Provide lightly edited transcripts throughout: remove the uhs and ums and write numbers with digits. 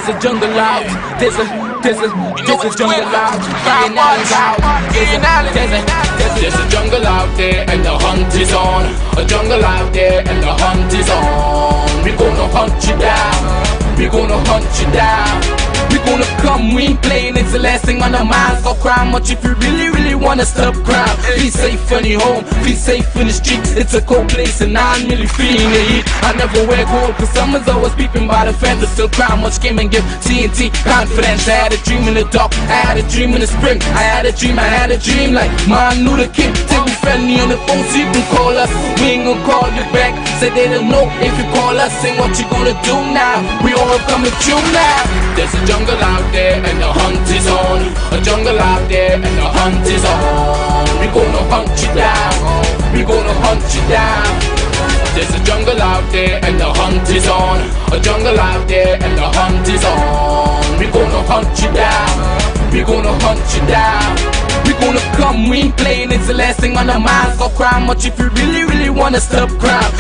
there's a jungle out. There's a jungle out. There's a jungle out there and the hunt is on. A jungle out there and the hunt is on. We gonna hunt you down. We gonna hunt you down. We gonna come, we ain't playing, it's the last thing on our minds. Go cry much if you really wanna stop crime. Be safe in your home, be safe in the streets. It's a cold place and I'm really feeling the heat. I never wear gold cause someone's always peeping by the fence. I still cry much, came and give TNT confidence. I had a dream in the dark, I had a dream in the spring. I had a dream like Martin Luther King. Take me friendly on the phone so you can call us. We ain't gonna call you back, say they don't know if you call us. Say what you gonna do now, we all coming through now. There's a jungle out there and the hunt is on. A jungle out there and the hunt is on. We gonna hunt you down. We gonna hunt you down. There's a jungle out there and the hunt is on. A jungle out there and the hunt is on. We gonna hunt you down. We gonna hunt you down. We gonna come, we ain't playing, it's the last thing on our minds. Go cry much if you really wanna stop crime.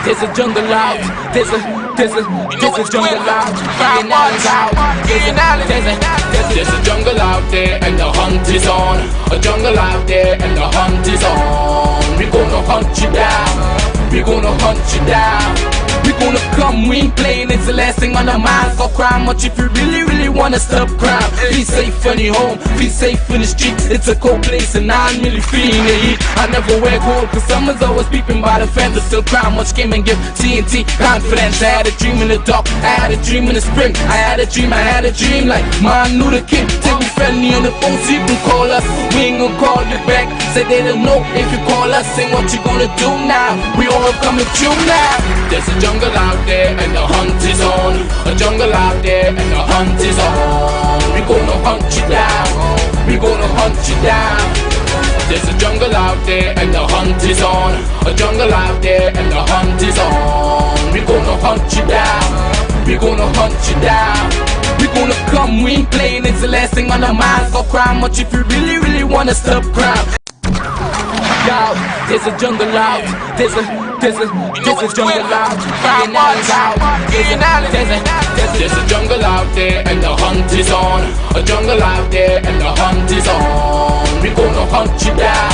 There's a jungle out. There's a jungle out. There's a jungle out there and the hunt is on. A jungle out there and the hunt is on. We gonna hunt you down. We gonna hunt you down. We gonna come, we ain't playing, it's the last thing on our minds. Go cry much if you really wanna stop crime. Be safe in your home, be safe in the streets. It's a cold place and I'm really feeling the heat. I never wear gold cause someone's always peeping by the fence. I still cry much, came and give TNT confidence. I had a dream in the dark, I had a dream in the spring. I had a dream like Martin Luther King. Take me friendly on the phone so you can call us. We ain't gonna call you back, say they don't know if you call us. Say what you gonna do now, we all coming through now. There's a jungle out there and the hunt is on. A jungle out there and the hunt is on. We gonna hunt you down. We gonna hunt you down. There's a jungle out there and the hunt is on. A jungle out there and the hunt is on. We gonna hunt you down. We gonna hunt you down. We gonna come, we ain't playing, it's the last thing on our minds. Go cry much if you really wanna stop crime. There's a jungle out. There's a jungle out. There's a jungle out there and the hunt is on. A jungle out there and the hunt is on. We gonna hunt you down.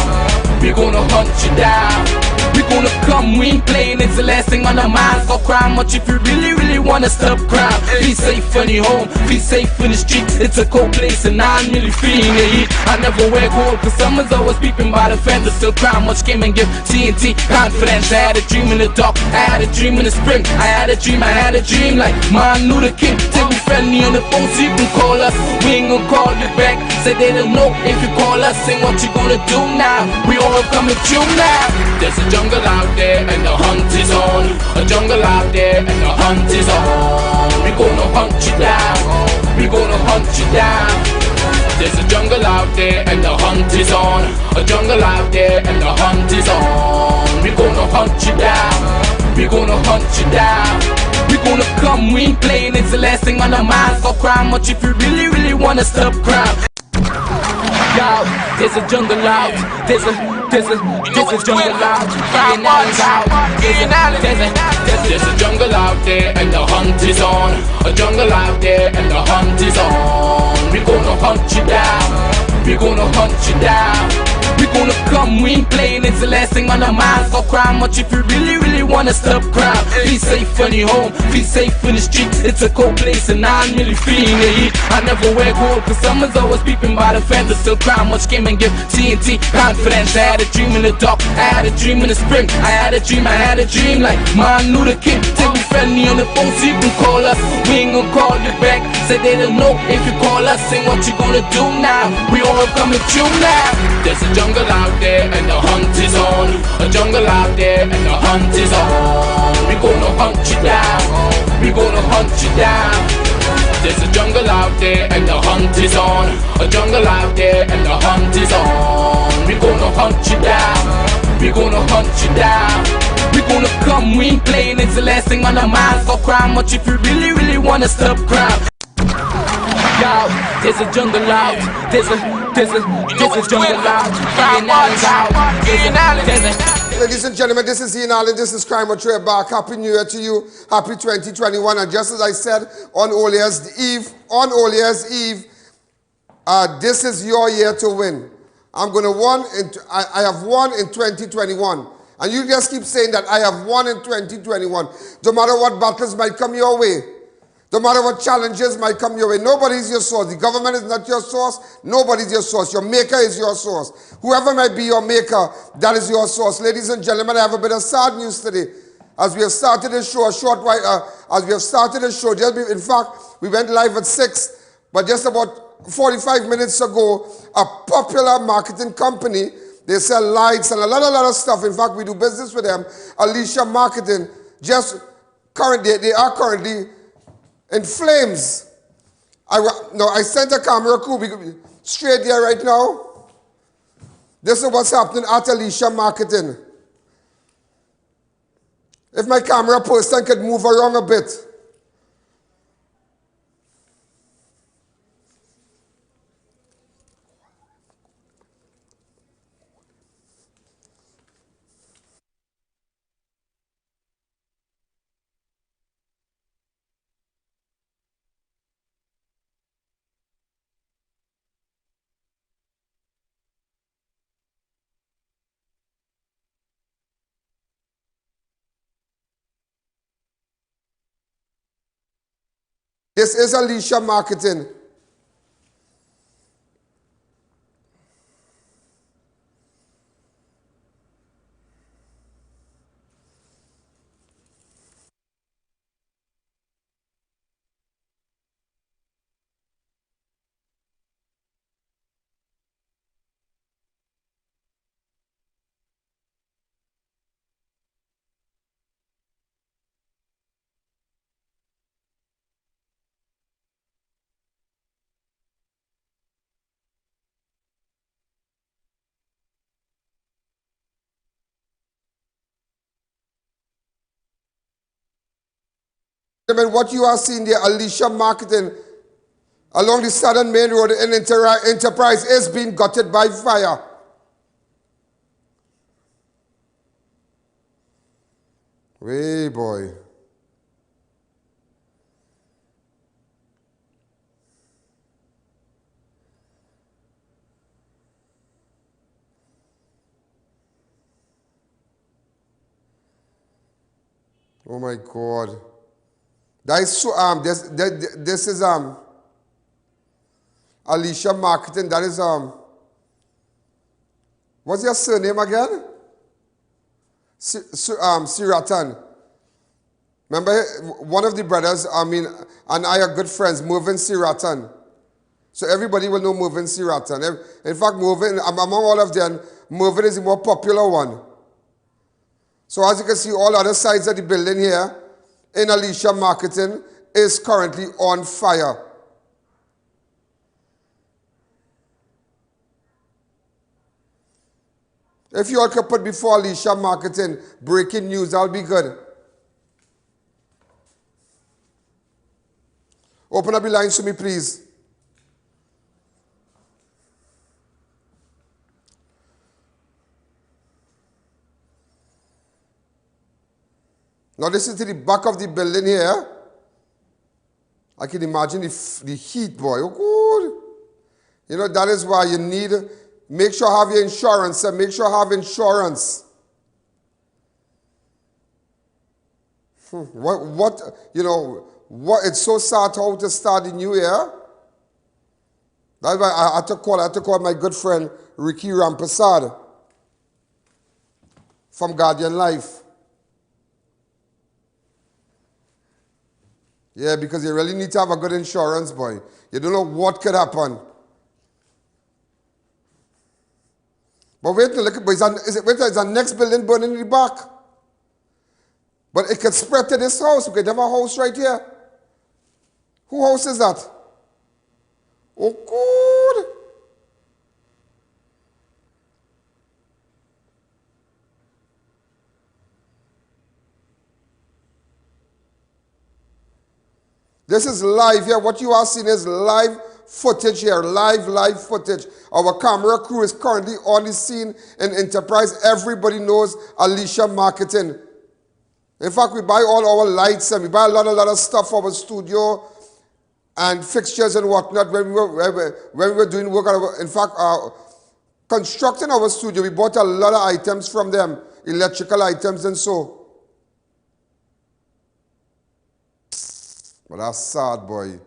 We gonna hunt you down. We gonna come, we ain't playing, it's the last thing on our minds. Go cry much if you really wanna stop crime. Be safe in your home, be safe in the streets. It's a cold place and I'm really feeling the heat. I never wear gold cause someone's always peeping by the fence. I still cry much, came and give TNT confidence. I had a dream in the dark, I had a dream in the spring. I had a dream like Martin Luther King. Take me friendly on the phone so you can call us. We ain't gonna call you back, say they don't know if you call us. Say what you gonna do now, we all coming through now. There's a jungle out there and the hunt is on. A jungle out there and the hunt is on. We gonna hunt you down. We gonna hunt you down. There's a jungle out there and the hunt is on. A jungle out there and the hunt is on. We gonna hunt you down. We gonna hunt you down. We gonna come, we ain't playing, it's the last thing on our minds. Go cry much if you really wanna stop crime. There's a jungle out. There's a jungle out. There's a jungle out there and the hunt is on. A jungle out there and the hunt is on. We gonna hunt you down. We gonna hunt you down. We gonna come, we ain't playing, it's the last thing on our minds. Go cry much if you really wanna stop crime. Be safe in your home, be safe in the streets. It's a cold place and I'm really feeling the heat. I never wear gold cause someone's always peeping by the fence. I still cry much, came and give TNT confidence. I had a dream in the dark, I had a dream in the spring. I had a dream like Martin Luther King. Take me friendly on the phone so you can call us. We ain't gonna call you back, say they don't know if you call us. Say what you gonna do now, we all coming through now. There's a jungle out there and the hunt is on. A jungle out there and the hunt is on. We gonna hunt you down. We gonna hunt you down. There's a jungle out there and the hunt is on. A jungle out there and the hunt is on. We gonna hunt you down. We gonna hunt you down. We gonna come, we ain't playing, it's the last thing on our minds. Go cry much if you really wanna stop crime. There's a jungle out. There's a jungle out. Ladies and gentlemen, this is Ian Allen. This is Crime or Trade back. Happy New Year to you. Happy 2021. And just as I said on Olea's Eve, this is your year to win. I have won in 2021. And you just keep saying that I have won in 2021. No matter what battles might come your way. No matter what challenges might come your way. Nobody's your source. The government is not your source. Nobody's your source. Your maker is your source. Whoever might be your maker, that is your source. Ladies and gentlemen, I have a bit of sad news today. As we have started the show, in fact, we went live at 6, but just about 45 minutes ago, a popular marketing company, they sell lights and a lot of stuff. In fact, we do business with them. ALISHA Marketing, they are currently in flames. I sent a camera crew straight there right now. This is what's happening at ALISHA Marketing. If my camera person could move around a bit. This is ALISHA Marketing. What you are seeing there, ALISHA Marketing, along the Southern Main Road in Enterprise is being gutted by fire. Hey boy. Oh my God. That is so, this is ALISHA Marketing. That is what's your surname again? Siratan. Remember, one of the brothers, and I are good friends, Movin Siratan. So everybody will know Movin Siratan. In fact, Movin, among all of them, Movin is the more popular one. So as you can see, all other sides of the building here in ALISHA Marketing is currently on fire. If you all could put before ALISHA Marketing breaking news, that'll be good. Open up the lines to me, please. Now this is to the back of the building here. I can imagine the heat, boy. Oh, good. You know, that is why you need, make sure you have your insurance. Make sure you have insurance. It's so sad how to start the new year. That's why I had to call my good friend Ricky Rampasad from Guardian Life. Yeah, because you really need to have a good insurance, boy. You don't know what could happen. But wait, look, is the next building burning in the back? But it could spread to this house. We could have a house right here. Whose house is that? Oh, good. This is live here. What you are seeing is live footage here, live footage. Our camera crew is currently on the scene in Enterprise. Everybody knows ALISHA Marketing. In fact, we buy all our lights and we buy a lot of stuff for our studio and fixtures and whatnot when we were doing work. In fact, constructing our studio, we bought a lot of items from them, electrical items and so. But that's sad, boy.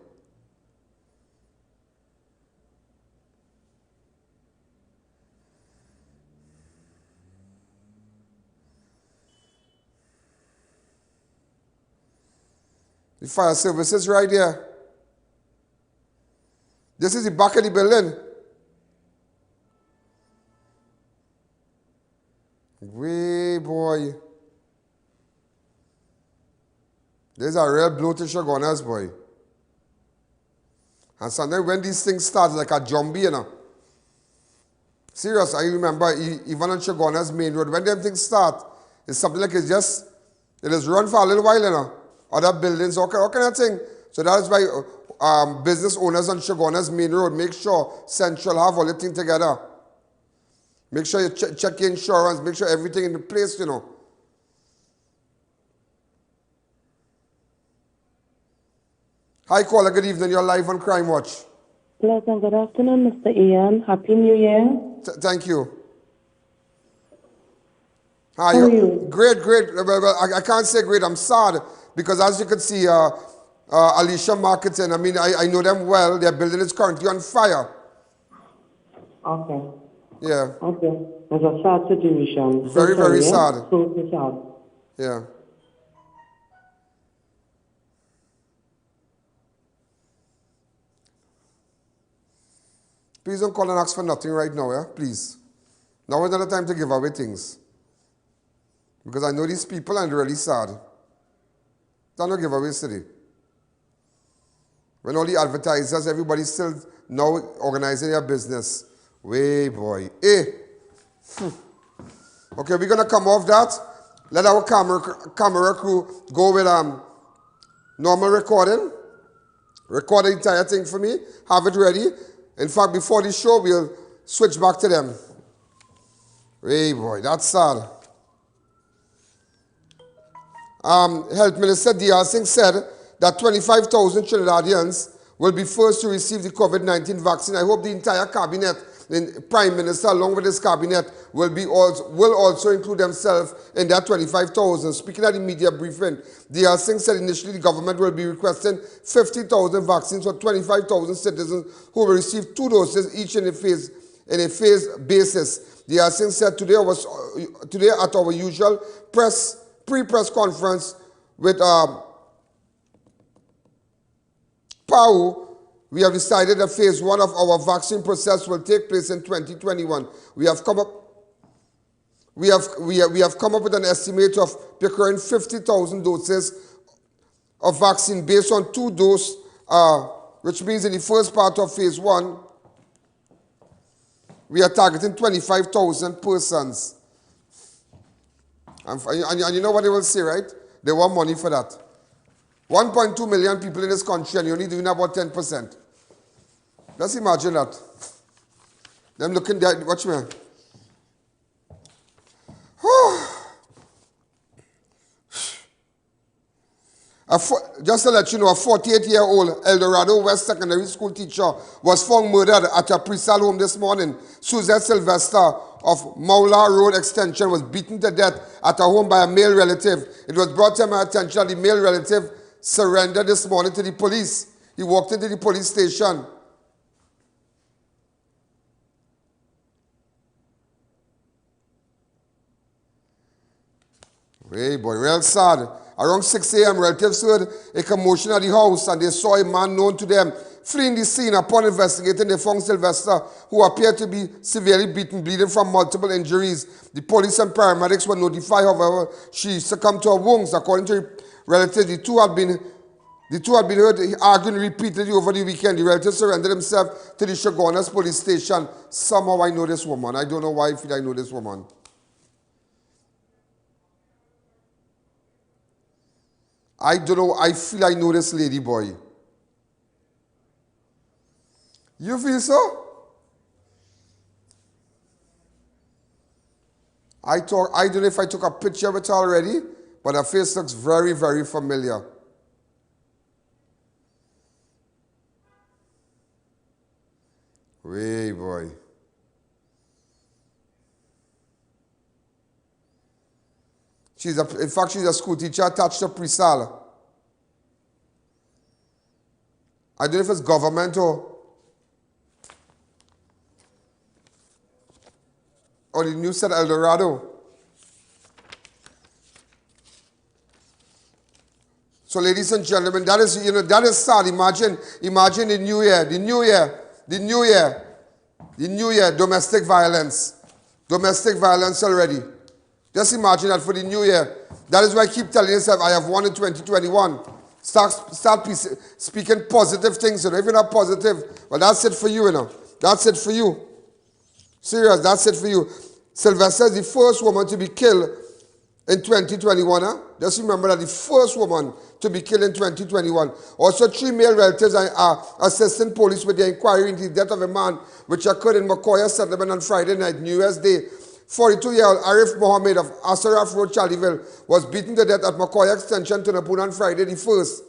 The fire services right here. This is the back of the building. Way, boy. There's a real blow to Shogunas, boy. And sometimes when these things start, like a zombie, you know. Serious, I remember even on Shogunas main road, when them things start, it's something like it is run for a little while, you know. Other buildings, all kind of thing. So that is why business owners on Shogunas main road, make sure Central have all the thing together. Make sure you check your insurance, make sure everything in the place, you know. Hi, caller, good evening. You're live on Crime Watch. Pleasant good afternoon, Mr. Ian. Happy New Year. Thank you. Hi, how are you? Great. Well, I can't say great. I'm sad because as you can see, ALISHA Marketing, I mean, I know them well. Their building is currently on fire. Okay. Yeah. Okay. It's a sad situation. Very sad. So sad. Yeah. Please don't call and ask for nothing right now, yeah? Please. Now is not the time to give away things. Because I know these people and they're really sad. Don't no giveaways today. When all the advertisers, everybody's still now organizing their business. Way, boy. Hey. Okay, we're going to come off that. Let our camera crew go with normal recording. Record the entire thing for me. Have it ready. In fact, before the show, we'll switch back to them. Hey, boy, that's sad. Health Minister DEYALSINGH said that 25,000 Trinidadians will be first to receive the COVID-19 vaccine. I hope the entire cabinet, the Prime Minister along with his cabinet, will also include themselves in that 25,000. Speaking at the media briefing, DEYALSINGH said initially the government will be requesting 50,000 vaccines for 25,000 citizens who will receive 2 doses each in a phased basis. DEYALSINGH said today at our usual pre-press conference with PAU, we have decided that phase 1 of our vaccine process will take place in 2021. We have come up with an estimate of procuring 50,000 doses of vaccine based on 2 doses, which means in the first part of phase 1, we are targeting 25,000 persons. And you know what they will say, right? They want money for that. 1.2 million people in this country and you're only doing about 10%. Let's imagine that. Them looking there, watch me. Just to let you know, a 48-year-old Eldorado West Secondary School teacher was found murdered at a PREYSAL home this morning. Suzette Sylvester of MOWLAH Road Extension was beaten to death at a home by a male relative. It was brought to my attention that the male relative surrendered this morning to the police. He walked into the police station. Hey boy, real sad. Around 6 a.m., relatives heard a commotion at the house and they saw a man known to them fleeing the scene. Upon investigating, they found Sylvester, who appeared to be severely beaten, bleeding from multiple injuries. The police and paramedics were notified, however, she succumbed to her wounds. According to relatives, the two had been heard arguing repeatedly over the weekend. The relatives surrendered themselves to the Shogunas police station. Somehow I know this woman. I don't know why I feel I know this woman. I don't know, I feel I know this lady, boy. You feel so? I don't know if I took a picture of it already, but her face looks very, very familiar. Way boy. In fact, she's a school teacher attached to PREYSAL. I don't know if it's government or the news at El Dorado. So, ladies and gentlemen, that is, that is sad. Imagine the new year, domestic violence already. Just imagine that for the new year. That is why I keep telling yourself, I have won in 2021. Start speaking positive things, If you're not positive, well, that's it for you, That's it for you. Serious, that's it for you. Sylvester is the first woman to be killed in 2021. Just remember that the first woman to be killed in 2021. Also, 3 male relatives are assisting police with the inquiry into the death of a man which occurred in McCoy settlement on Friday night, New Year's Day. 42-year-old Arif Mohammed of Asaraf Road, Charleville, was beaten to death at McCoy Extension, Tunapuna on Friday the 1st.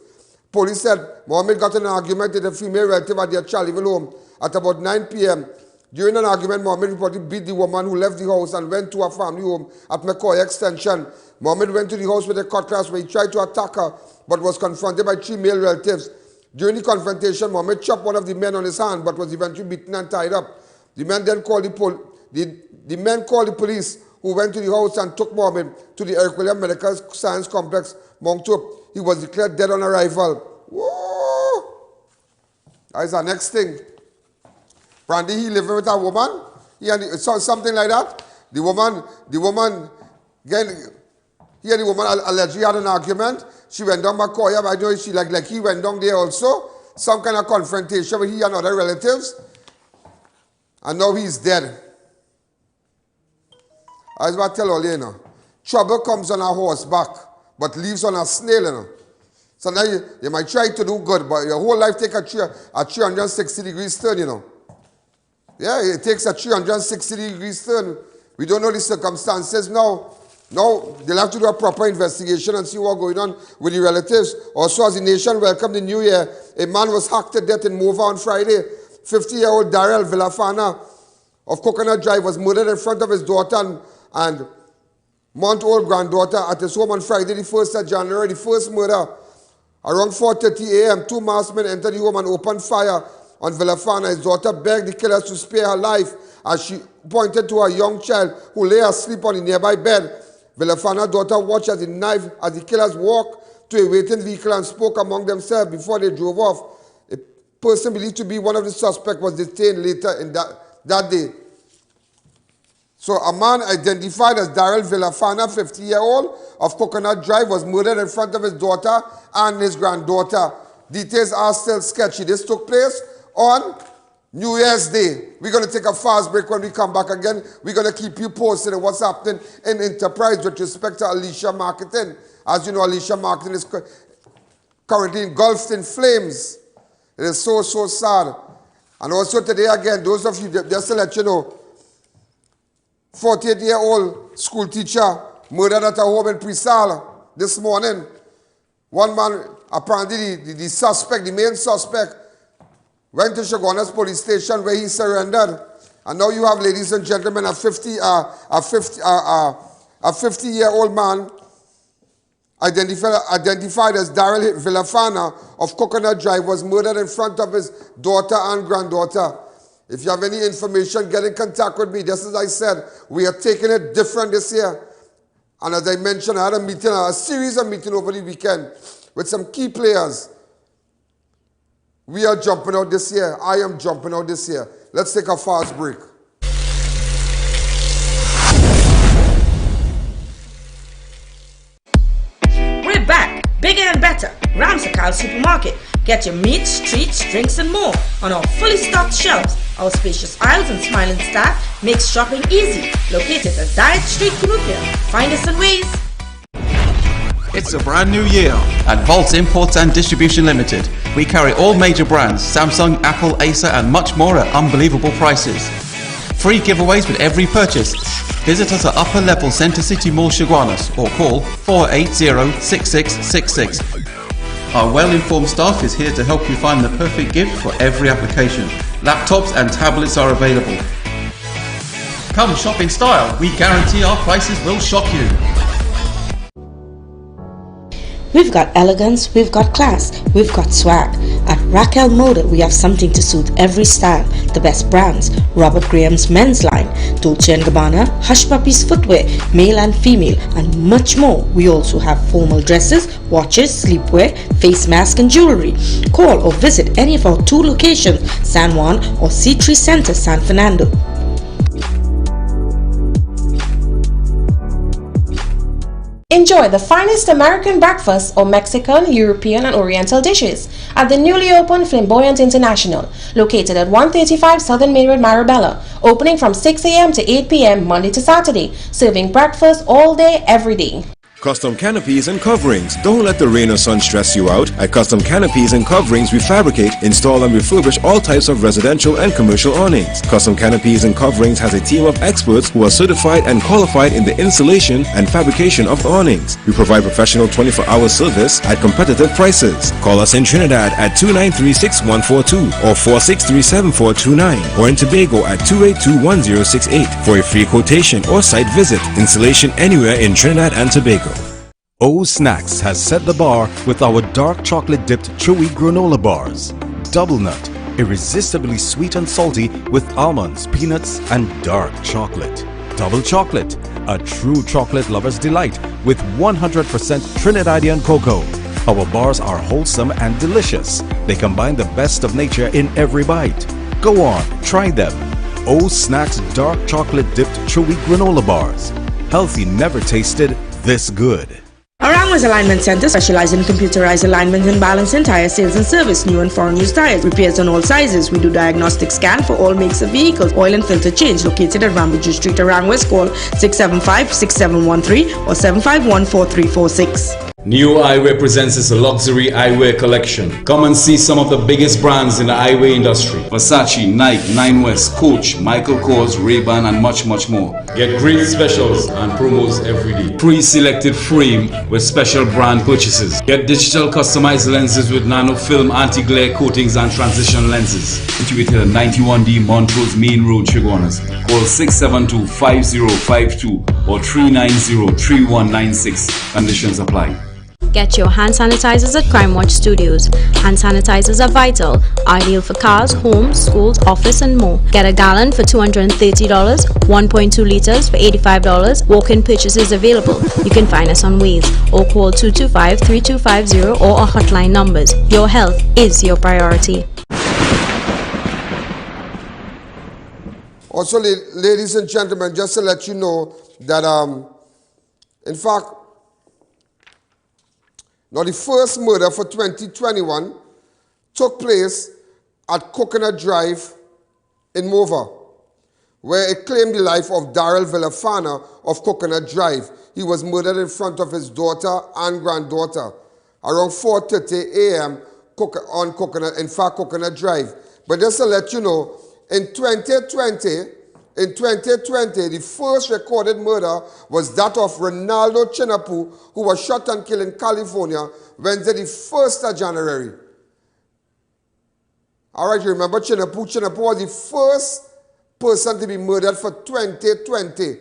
Police said Mohammed got in an argument with a female relative at their Charleville home at about 9 p.m. During an argument, Mohammed reportedly beat the woman who left the house and went to her family home at McCoy Extension. Mohammed went to the house with a cutlass where he tried to attack her, but was confronted by 3 male relatives. During the confrontation, Mohammed chopped one of the men on his hand, but was eventually beaten and tied up. The men then called the men called the police, who went to the house and took Mohammed to the Eric William Medical Science Complex, Moncton. He was declared dead on arrival. Whoa! That is our next thing. Brandy, he living with a woman. Something like that. The woman, again, he and the woman allegedly had an argument. She went down McCoy. I know she like he went down there also. Some kind of confrontation with he and other relatives. And now he's dead. I was about to tell Alleyne, trouble comes on a horseback, but leaves on a snail, So now you might try to do good, but your whole life take a 360 degrees turn, Yeah, it takes a 360 degrees turn. We don't know the circumstances now. Now, they'll have to do a proper investigation and see what's going on with the relatives. Also, as the nation welcomed the new year, a man was hacked to death in Mova on Friday. 50-year-old Daryl Villafana of Coconut Drive was murdered in front of his daughter and month-old granddaughter at his home on Friday, the 1st of January. The first murder. Around 4:30 a.m., 2 masked men entered the home and opened fire on Villafana. His daughter begged the killers to spare her life as she pointed to her young child who lay asleep on the nearby bed. Villafana's daughter watched as the killers walked to a waiting vehicle and spoke among themselves before they drove off. A person believed to be one of the suspects was detained later in that day. So a man identified as Daryl Villafana, 50-year-old, of Coconut Drive, was murdered in front of his daughter and his granddaughter. Details are still sketchy. This took place on New Year's Day. We're going to take a fast break. When we come back again, we're going to keep you posted on what's happening in Enterprise with respect to ALISHA marketing. As you know, ALISHA marketing is currently engulfed in flames. It is so, so sad. And also today, again, those of you, just to let you know, 48-year-old school teacher murdered at her home in PREYSAL this morning. One man, apparently the suspect, the main suspect, went to Shogunas police station where he surrendered. And now you have, ladies and gentlemen, a 50-year-old man identified as Daryl Villafana of Coconut Drive was murdered in front of his daughter and granddaughter. If you have any information, get in contact with me. Just as I said, we are taking it different this year. And as I mentioned, I had a meeting, a series of meetings over the weekend with some key players. We are jumping out this year. I am jumping out this year. Let's take a fast break. We're back, bigger and better. Ramsakal Supermarket. Get your meats, treats, drinks and more on our fully stocked shelves. Our spacious aisles and smiling staff makes shopping easy. Located at Diet Street, Cunupia. Find us in ways. It's a brand new year. At VANCE Imports and Distribution Limited, we carry all major brands, Samsung, Apple, Acer and much more at unbelievable prices. Free giveaways with every purchase. Visit us at Upper Level Centre City Mall, Chaguanas, or call 480-6666. Our well-informed staff is here to help you find the perfect gift for every application. Laptops and tablets are available. Come shop in style. We guarantee our prices will shock you. We've got elegance, we've got class, we've got swag. At Raquel Moda, we have something to suit every style. The best brands: Robert Graham's men's line, Dolce & Gabbana, Hush Puppies footwear, male and female, and much more. We also have formal dresses, watches, sleepwear, face mask and jewelry. Call or visit any of our 2 locations, San Juan or C3 Center, San Fernando. Enjoy the finest American breakfast or Mexican, European and Oriental dishes at the newly opened Flamboyant International, located at 135 Southern Main Road, Marabella, opening from 6 a.m. to 8 p.m. Monday to Saturday, serving breakfast all day, every day. Custom canopies and coverings. Don't let the rain or sun stress you out. At Custom Canopies and Coverings, we fabricate, install and refurbish all types of residential and commercial awnings. Custom Canopies and Coverings has a team of experts who are certified and qualified in the installation and fabrication of awnings. We provide professional 24-hour service at competitive prices. Call us in Trinidad at 293-6142 or 463-7429 or in Tobago at 282-1068 for a free quotation or site visit. Installation anywhere in Trinidad and Tobago. O Snacks has set the bar with our dark chocolate dipped chewy granola bars. Double nut, irresistibly sweet and salty with almonds, peanuts and dark chocolate. Double chocolate, a true chocolate lover's delight with 100% Trinidadian cocoa. Our bars are wholesome and delicious. They combine the best of nature in every bite. Go on, try them. O Snacks dark chocolate dipped chewy granola bars. Healthy never tasted this good. Arangua's Alignment Center specializes in computerized alignment and balancing, tire sales and service, new and foreign used tires, repairs on all sizes. We do diagnostic scan for all makes of vehicles, oil and filter change. Located at Rambuju Street, Arangua's. Call 675-6713 or 751-4346. New Eyewear presents its luxury eyewear collection. Come and see some of the biggest brands in the eyewear industry. Versace, Nike, Nine West, Coach, Michael Kors, Ray-Ban and much more. Get great specials and promos every day. Pre-selected frame with special brand purchases. Get digital customized lenses with nano film anti-glare coatings and transition lenses. Situated at 91D Montrose Main Road, Chaguanas. Call 672-5052 or 390-3196. Conditions apply. Get your hand sanitizers at Crime Watch Studios. Hand sanitizers are vital, ideal for cars, homes, schools, office and more. Get a gallon for $230, 1.2 liters for $85. Walk-in purchases available. You can find us on Waze or call 225-3250 or our hotline numbers. Your health is your priority. Also, ladies and gentlemen, just to let you know that, in fact, now the first murder for 2021 took place at Coconut Drive in Mova, where it claimed the life of Daryl Villafana of Coconut Drive. He was murdered in front of his daughter and granddaughter around 4:30 a.m. on Coconut Drive. But just to let you know, in 2020, the first recorded murder was that of Ronaldo Chinapu, who was shot and killed in California Wednesday, the 1st of January. All right, you remember Chinapu? Chinapu was the first person to be murdered for 2020.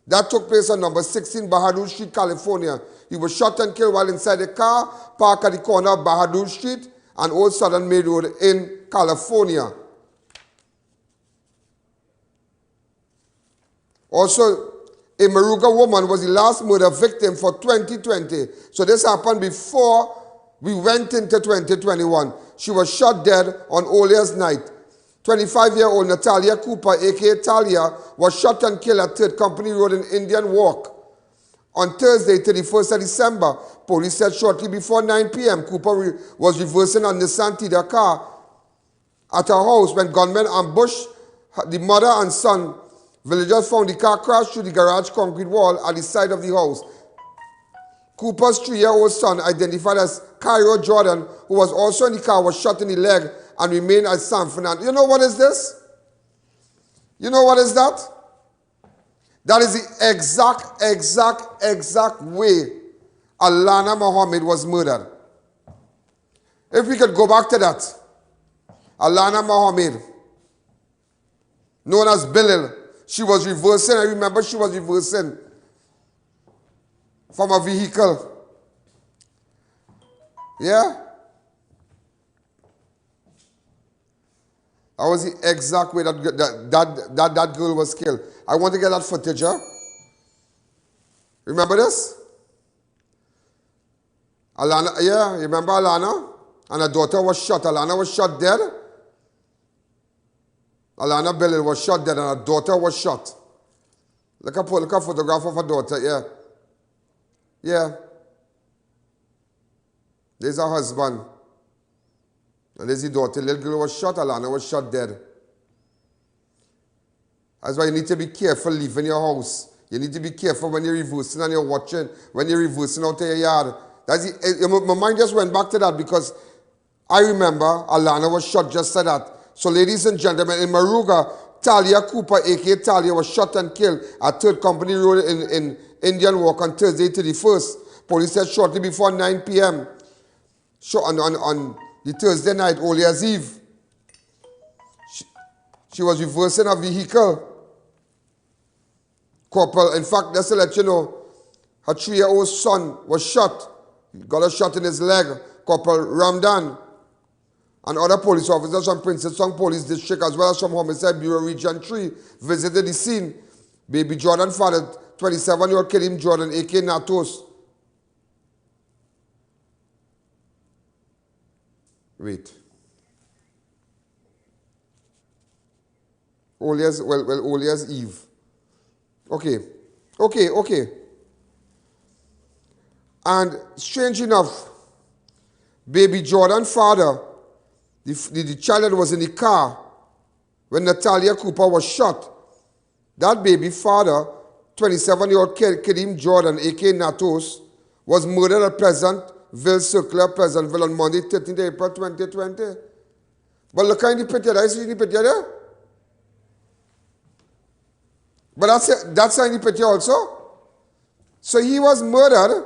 That took place on number 16 Bahadur Street, California. He was shot and killed while inside a car parked at the corner of Bahadur Street and Old Southern Main Road in California. Also, a Maruga woman was the last murder victim for 2020. So this happened before we went into 2021. She was shot dead on Old Year's night. 25-year-old Natalia Cooper, a.k.a. Talia, was shot and killed at 3rd Company Road in Indian Walk. On Thursday, 31st of December, police said shortly before 9 p.m., Cooper was reversing a Nissan Tida car at her house when gunmen ambushed the mother and son. Villagers found the car crashed through the garage concrete wall at the side of the house. Cooper's 3-year-old son, identified as Cairo Jordan, who was also in the car, was shot in the leg and remained at San Fernando. You know what is this? You know what is that? That is the exact way Allana Mohammed was murdered. If we could go back to that. Allana Mohammed, known as Bilal, she was reversing. I remember she was reversing from a vehicle. Yeah? That was the exact way that girl was killed. I want to get that footage, huh? Remember this? Allana, yeah, remember Allana? And her daughter was shot. Allana was shot dead. Allana Bilal was shot dead and her daughter was shot. Look at a photograph of her daughter, yeah. Yeah. There's her husband. And there's the daughter. Little girl was shot, Allana was shot dead. That's why you need to be careful leaving your house. You need to be careful when you're reversing and you're watching, when you're reversing out of your yard. My mind just went back to that because I remember Allana was shot just like that. So ladies and gentlemen, in Maruga, Talia Cooper, a.k.a. Talia, was shot and killed at 3rd Company Road in Indian Walk on Thursday 31st. Police said shortly before 9 p.m. on the Thursday night, All Year's Eve. She was reversing a vehicle. Corporal, in fact, just to let you know, her 3-year-old son was shot. He got a shot in his leg. Corporal Ramdan and other police officers from Princess Song Police District as well as from Homicide Bureau Region 3 visited the scene. Baby Jordan father, 27-year-old Karim Jordan, a.k.a. Natos. Wait. All Year's Eve. Okay. And strange enough, baby Jordan's father, the child that was in the car when Natalia Cooper was shot, that baby father, 27-year-old Karim Jordan, a.k.a. Natos, was murdered at Pleasantville Circular, Pleasantville on Monday, 13th April 2020. But look at the picture. I see the picture there. But that's in the picture also. So he was murdered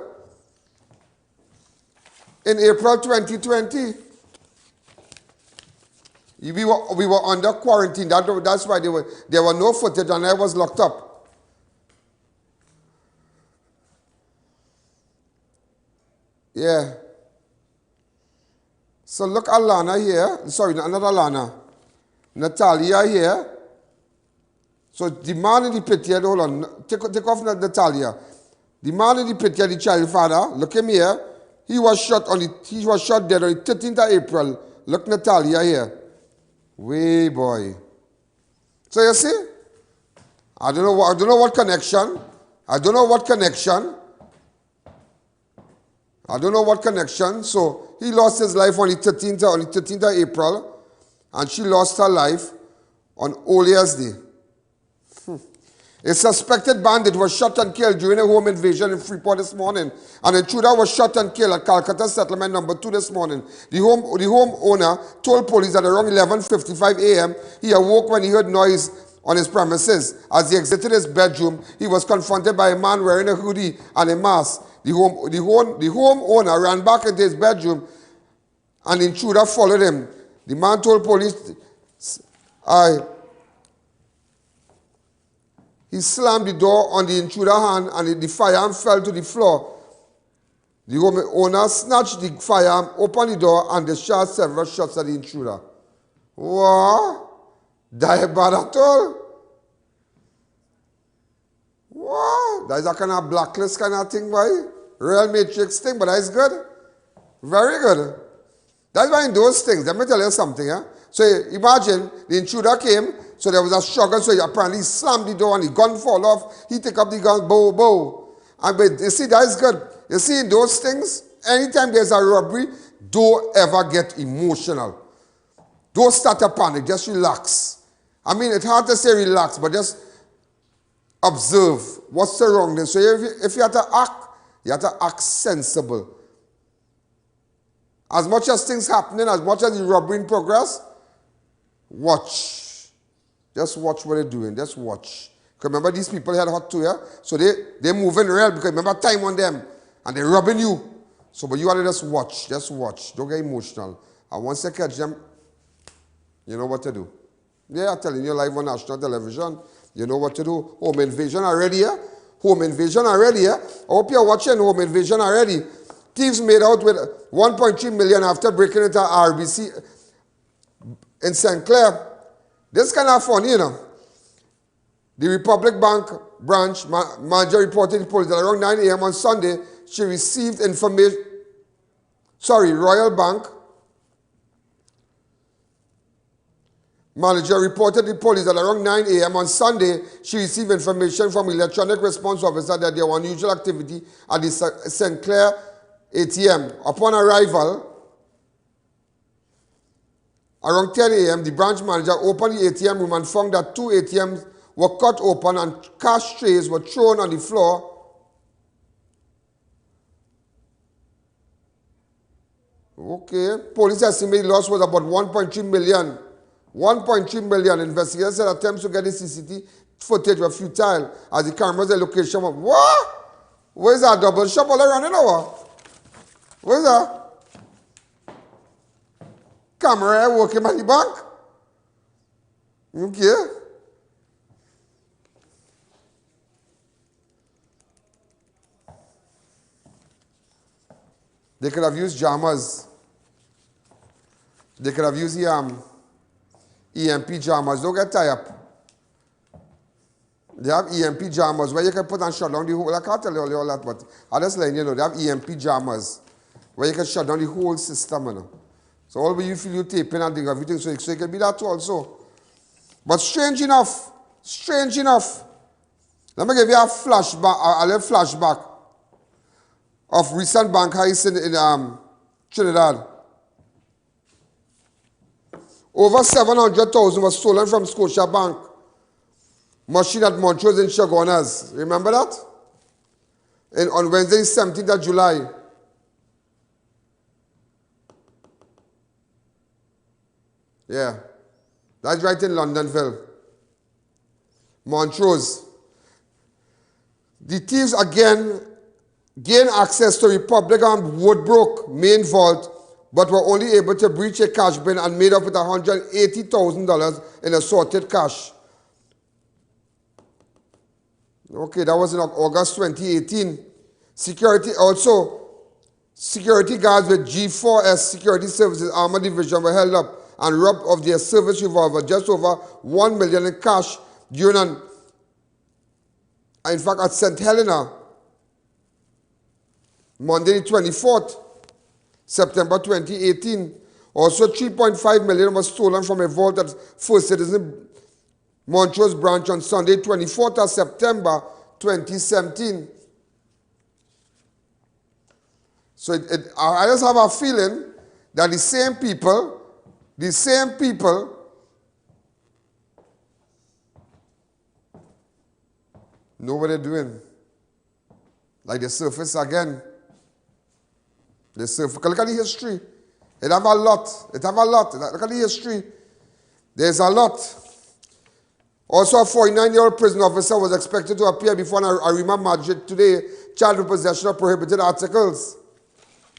in April 2020. We were under quarantine. That's why there were no footage and I was locked up. Yeah. So look, Allana here. Sorry, not Allana. Natalia here. So the man in the picture, hold on, take off Natalia. The man in the picture, the child father, look at me here. He was shot dead on the 13th of April. Look, Natalia here. Way boy. So you see? I don't know what connection. So he lost his life on the 13th of April, and she lost her life on All Year's Day. A suspected bandit was shot and killed during a home invasion in Freeport this morning. An intruder was shot and killed at Calcutta Settlement Number 2 this morning. The home owner told police that around 11:55 a.m. he awoke when he heard noise on his premises. As he exited his bedroom, he was confronted by a man wearing a hoodie and a mask. The home owner ran back into his bedroom and the intruder followed him. The man told police, he slammed the door on the intruder's hand and the firearm fell to the floor. The home owner snatched the firearm, opened the door, and discharged several shots at the intruder. What? Die bad at all? What? That is a kind of blacklist kind of thing, boy. Real Matrix thing, but that is good. Very good. That's why in those things, let me tell you something. So imagine the intruder came, so there was a struggle, so he apparently slammed the door and the gun fall off. He take up the gun, bow. But you see, that is good. You see, in those things, anytime there's a robbery, don't ever get emotional. Don't start a panic, just relax. I mean, it's hard to say relax, but just observe what's the wrongness. So if you have to act You have to act sensible. As much as things happening, as much as the robbery in progress, watch. Just watch what they're doing. Just watch. Because remember, these people had hot too, yeah? So they're moving real because remember time on them. And they're robbing you. So, but you want to just watch. Just watch. Don't get emotional. And once you catch them, you know what to do. Yeah, I'm telling you live on national television. You know what to do. Home invasion already, yeah? Home invasion already, yeah? I hope you're watching Home Invasion already. Thieves made out with 1.3 million after breaking into RBC in St. Clair. This kind of fun, you know. The Republic Bank branch manager reported to police that around 9 a.m. on Sunday, she received information. Royal Bank manager reported to police that around 9 a.m. on Sunday, she received information from electronic response officer that there was unusual activity at the St. Clair ATM. Upon arrival, around 10 a.m., the branch manager opened the ATM room and found that 2 ATMs were cut open and cash trays were thrown on the floor. Okay. Police estimate loss was about 1.3 million. 1.3 million. Investigators said attempts to get the CCTV footage were futile as the cameras and location were... What? Where's that double shop all around in our? Where's that? Camera working at the bank? Okay. They could have used jammers. They could have used the EMP jammers. Don't get tied up. They have EMP jammers where you can put and shut down the whole. I can't tell you all that, but I'll just let you know. They have EMP jammers where you can shut down the whole system. You know. So all you feel you taping and doing everything, so it can be that too also. But strange enough, let me give you a flashback of recent bank heists in Trinidad. Over 700,000 was stolen from Scotia Bank machine at Montrose in Chagonas. Remember that? On Wednesday, 17th of July. Yeah. That's right in Londonville. Montrose. The thieves again gained access to Republic and Woodbrook main vault, but were only able to breach a cash bin and made up with $180,000 in assorted cash. Okay, that was in August 2018. Security guards with G4S Security Services Armor Division were held up and robbed of their service revolver, just over $1 million in cash during at St. Helena, Monday the 24th, September 2018. Also, $3.5 million was stolen from a vault at First Citizen Montrose branch on Sunday, 24th of September 2017. So I just have a feeling that the same people, know what they're doing. Like the surface again. The surface. Look at the history. It have a lot. Look at the history. There's a lot. Also, a 49-year-old prison officer was expected to appear before an Arima magistrate today, charged with possession of prohibited articles.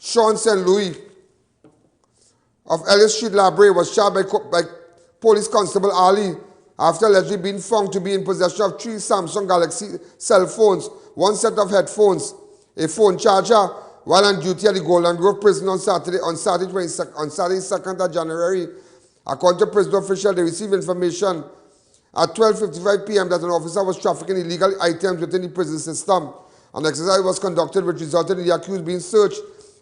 Sean St. Louis of Ellis Street Library was charged by Police Constable Ali after allegedly being found to be in possession of 3 Samsung Galaxy cell phones, 1 set of headphones, a phone charger, while on duty at the Golden Grove prison on Saturday 2nd of January. According to prison officials, they received information at 12:55 p.m. that an officer was trafficking illegal items within the prison system. An exercise was conducted which resulted in the accused being searched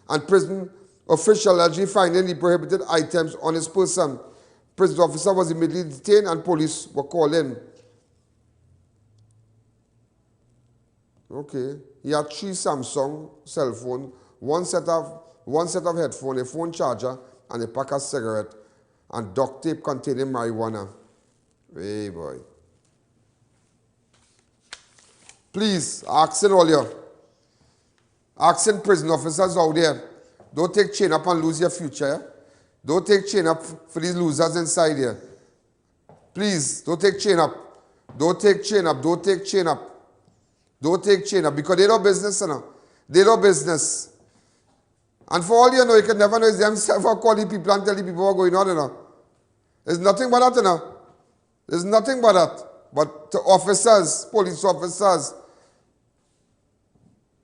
and prison officials allegedly finding the prohibited items on his person. Prison officer was immediately detained and police were called in. Okay. He had 3 Samsung cell phones, 1 set of headphones, a phone charger, and a pack of cigarettes, and duct tape containing marijuana. Hey boy. Please, asking all you. Asking prison officers out there, don't take chain up and lose your future. Yeah? Don't take chain up for these losers inside here. Please, don't take chain up. Don't take chain up. Don't take chain up. Don't take chain up because they don't business, you know. They don't business. And for all you know, you can never know it's themselves who call the people and tell the people what going on, you know. There's nothing but that, you know. There's nothing but that. But to officers, police officers,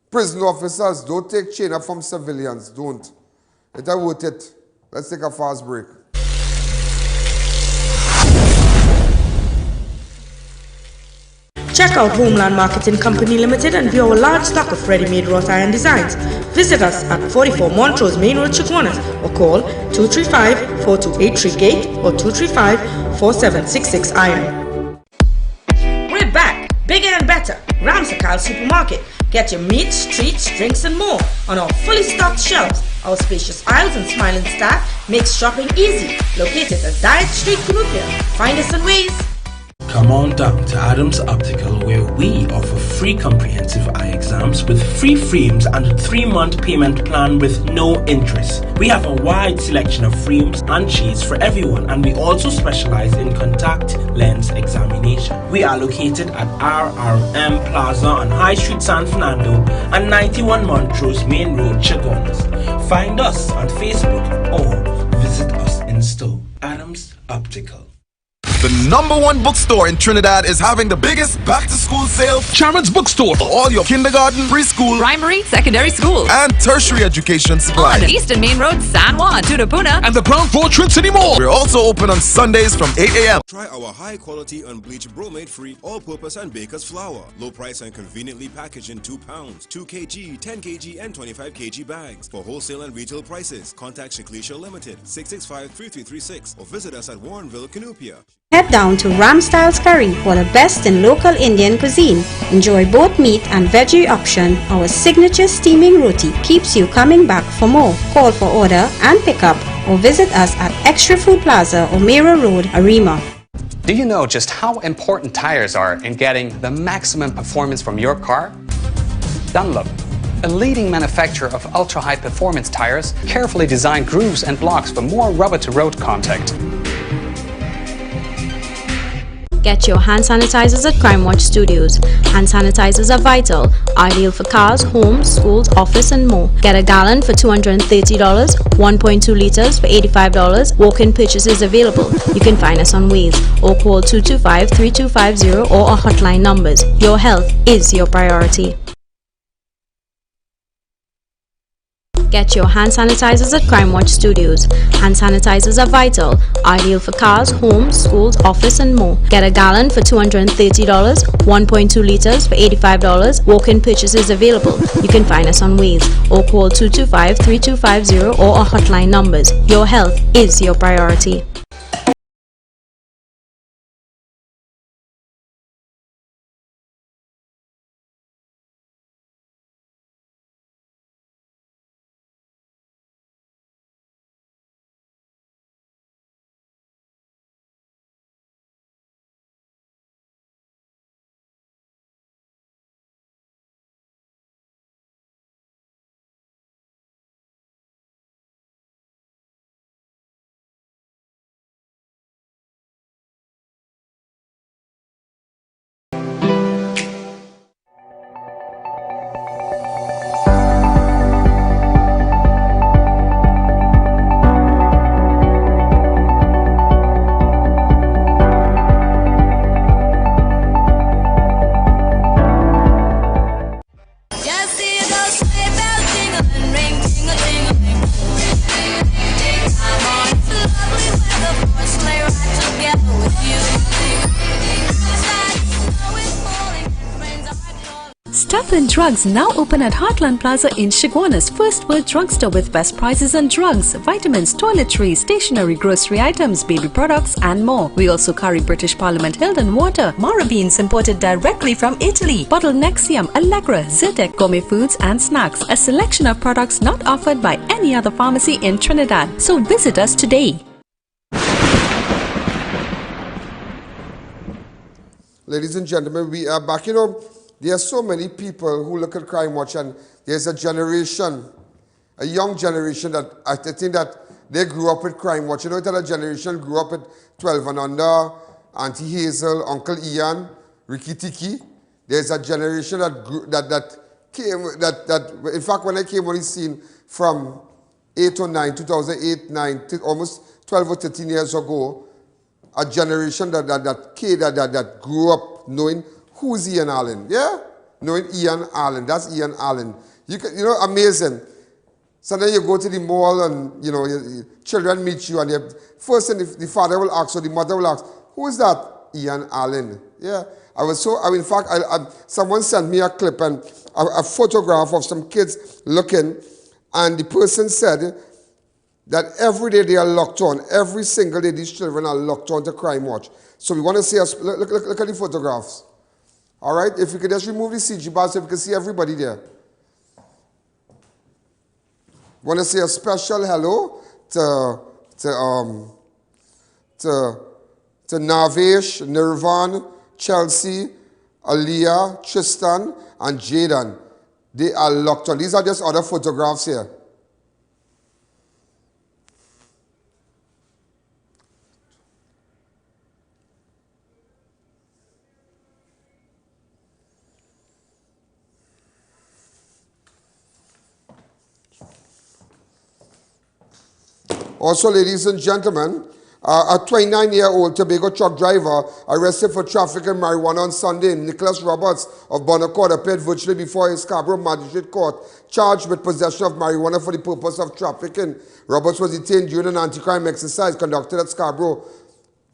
prison officers, don't take chain up from civilians. Don't. It's not worth it. Let's take a fast break. Check out Homeland Marketing Company Limited and view our large stock of ready-made wrought iron designs. Visit us at 44 Montrose Main Road, Chaguanas, or call 235-4283 Gate or 235-4766 Iron. We're back, bigger and better. Ramsakal Supermarket. Get your meats, treats, drinks and more on our fully stocked shelves. Our spacious aisles and smiling staff makes shopping easy. Located at Diet Street, Cunupia. Find us on Waze. Come on down to Adams Optical, where we offer free comprehensive eye exams with free frames and a 3-month payment plan with no interest. We have a wide selection of frames and shades for everyone, and we also specialize in contact lens examination. We are located at RRM Plaza on High Street, San Fernando and 91 Montrose Main Road, Chaguanas. Find us on Facebook or visit us in store. Adams Optical. The #1 bookstore in Trinidad is having the biggest back-to-school sale. Sharon's Bookstore for all your kindergarten, preschool, primary, secondary school, and tertiary education supplies. On Eastern Main Road, San Juan, Tutapuna, and the Ground Floor Trinity Mall. We're also open on Sundays from 8 a.m. Try our high-quality, unbleached, bromate-free, all-purpose and baker's flour. Low price and conveniently packaged in 2 pounds, 2 kg, 10 kg, and 25 kg bags. For wholesale and retail prices, contact Shiklisha Limited, 665-3336, or visit us at Warrenville, Cunupia. Head down to Ram Styles Curry for the best in local Indian cuisine. Enjoy both meat and veggie option. Our signature steaming roti keeps you coming back for more. Call for order and pick up or visit us at Extra Food Plaza, O'Meara Road, Arima. Do you know just how important tires are in getting the maximum performance from your car? Dunlop, a leading manufacturer of ultra-high performance tires, carefully designed grooves and blocks for more rubber-to-road contact. Get your hand sanitizers at Crime Watch Studios. Hand sanitizers are vital, ideal for cars, homes, schools, office and more. Get a gallon for $230, 1.2 liters for $85. Walk-in purchases available. You can find us on Waze or call 225-3250 or our hotline numbers. Your health is your priority. Get your hand sanitizers at Crime Watch Studios. Hand sanitizers are vital, ideal for cars, homes, schools, office and more. Get a gallon for $230, 1.2 liters for $85. Walk-in purchases available. You can find us on Waze or call 225-3250 or our hotline numbers. Your health is your priority. Stapleton Drugs now open at Heartland Plaza in Chaguanas, First World Drugstore with best prices on drugs, vitamins, toiletries, stationery, grocery items, baby products and more. We also carry British Parliament Hilton water, Mara beans imported directly from Italy, bottled Nexium, Allegra, Zyrtec, gourmet foods and snacks, a selection of products not offered by any other pharmacy in Trinidad. So visit us today. Ladies and gentlemen, we are back. You know, there are so many people who look at Crime Watch, and there's a generation, a young generation that I think that they grew up with Crime Watch. You know that a generation grew up with 12 and Under, Auntie Hazel, Uncle Ian, Ricky Tiki. There's a generation that came, in fact, when I came on the scene from 8 or 9, 2008, 9, almost 12 or 13 years ago, a generation that grew up knowing who's Ian Alleyne, yeah? Knowing Ian Alleyne, that's Ian Alleyne. You know, amazing. So then you go to the mall and, you know, children meet you, and first thing the father will ask or the mother will ask, who is that? Ian Alleyne, yeah? In fact, someone sent me a clip and a photograph of some kids looking, and the person said that every day they are locked on. Every single day these children are locked on to Crime Watch. So we want to see us, look at the photographs. All right, if you could just remove the CG bar so we can see everybody there. Want to say a special hello to Navesh, Nirvan, Chelsea, Aliyah, Tristan, and Jaden. They are locked on. These are just other photographs here. Also, ladies and gentlemen, a 29-year-old Tobago truck driver arrested for trafficking marijuana on Sunday. Nicholas Roberts of Bonaccord appeared virtually before his Scarborough Magistrate Court, charged with possession of marijuana for the purpose of trafficking. Roberts was detained during an anti-crime exercise conducted at Scarborough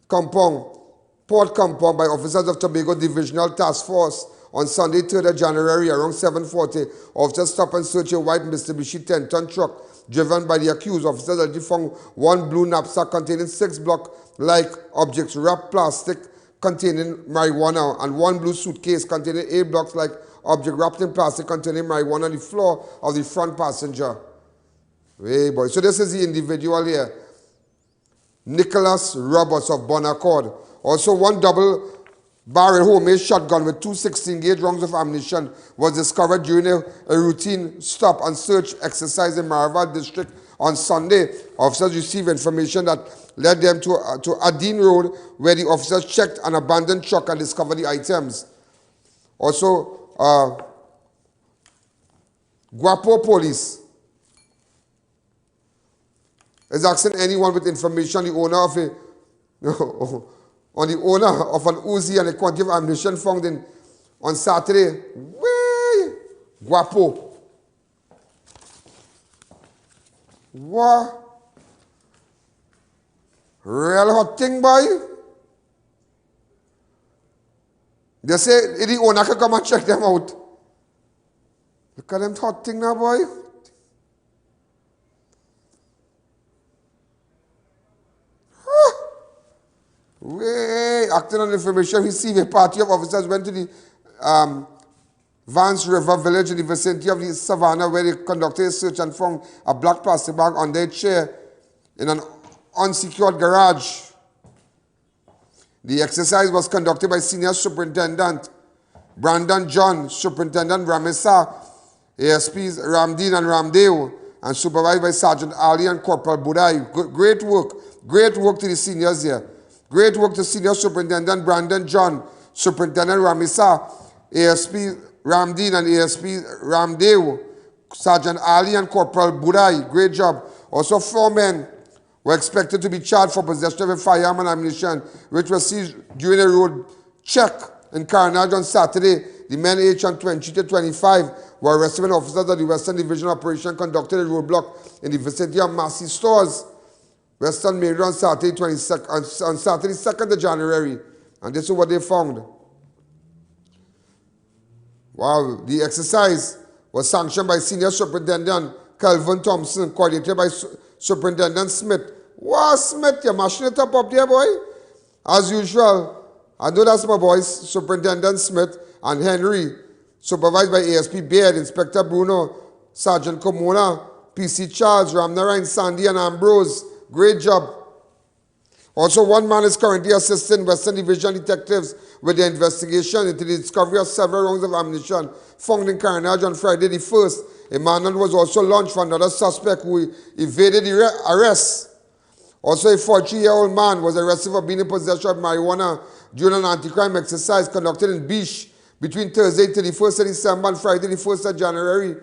Port Compound by officers of Tobago Divisional Task Force on Sunday, 3rd of January, around 7:40. Officers stopped and searched a white Mitsubishi 10-ton truck driven by the accused. Officers already found one blue knapsack containing 6 block-like objects, wrapped plastic containing marijuana, and one blue suitcase containing 8 blocks-like objects wrapped in plastic containing marijuana on the floor of the front passenger. Hey boy, so this is the individual here, Nicholas Roberts of Bonaccord. Also, one double-barrel homemade shotgun with 2 16-gauge rounds of ammunition was discovered during a routine stop and search exercise in Maraval District on Sunday. Officers received information that led them to Adine Road, where the officers checked an abandoned truck and discovered the items. Also, GUAPO police is asking anyone with information on the owner of an Uzi and a quantity of ammunition found on Saturday. Way, GUAPO. What? Real hot thing, boy. They say the owner can come and check them out. Look at them hot thing now, boy. Way, acting on information received, a party of officers went to the Vance River village in the vicinity of the Savannah, where they conducted a search and found a black plastic bag under a chair in an unsecured garage. The exercise was conducted by Senior Superintendent Brandon John, Superintendent Ramesa, ASPs Ramdeen and Ramdeo, and supervised by Sergeant Ali and Corporal Budai. Great work to the seniors here. Great work to Senior Superintendent Brandon John, Superintendent Ramisa, ASP Ramdeen and ASP Ramdeo, Sergeant Ali and Corporal Budai. Great job. Also, 4 men were expected to be charged for possession of a firearm and ammunition, which was seized during a road check in Carnage on Saturday. The men aged from 20 to 25 were arrested when officers of the Western Division Operation conducted a roadblock in the vicinity of Massey Stores, Western Maryland, on Saturday, 2nd of January. And this is what they found. Wow, the exercise was sanctioned by Senior Superintendent Calvin Thompson, coordinated by Superintendent Smith. Wow, Smith, you're mashing it up there, boy. As usual, I know that's my boys, Superintendent Smith and Henry, supervised by ASP Baird, Inspector Bruno, Sergeant Komona, PC Charles, Ramnarayan, Sandy, and Ambrose. Great job. Also, one man is currently assisting Western Division detectives with their investigation into the discovery of several rounds of ammunition found in carnage on Friday the 1st. A manhunt was also launched for another suspect who evaded arrest. Also, a 43-year-old man was arrested for being in possession of marijuana during an anti-crime exercise conducted in Beach between Thursday 31st of December and Friday the 1st of January.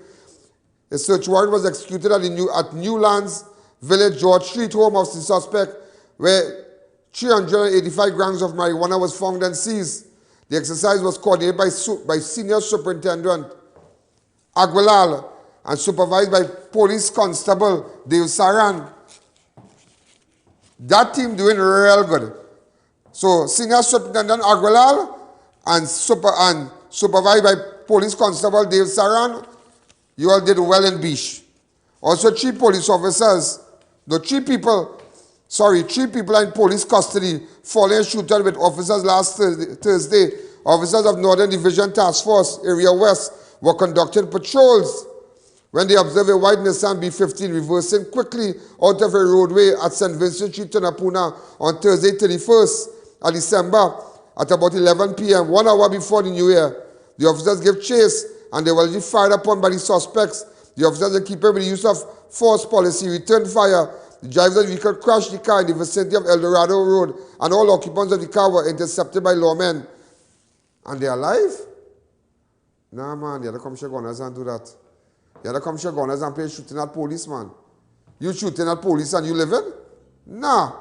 A search warrant was executed at Newlands Village, George Street, home of the suspect, where 385 grams of marijuana was found and seized. The exercise was coordinated by Senior Superintendent Aguilal and supervised by Police Constable Dave Saran. That team doing real good. So Senior Superintendent Aguilal and supervised by Police Constable Dave Saran, you all did well in Beach. Also 3 police officers, three people in police custody following a shootout with officers last Thursday. Officers of Northern Division Task Force Area West were conducting patrols when they observed a white Nissan B15 reversing quickly out of a roadway at St. Vincent Street, Tunapuna on Thursday 31st of December at about 11 p.m., 1 hour before the New Year. The officers gave chase and they were already fired upon by the suspects. The officers, in keeping with the use of force policy, returned fire. The driver of the vehicle crashed the car in the vicinity of El Dorado Road, and all occupants of the car were intercepted by lawmen. And they're alive? Nah, man, you have to come Shagonas and do that. You have to come Shagonas and play shooting at police, man. You shooting at police and you living? Nah.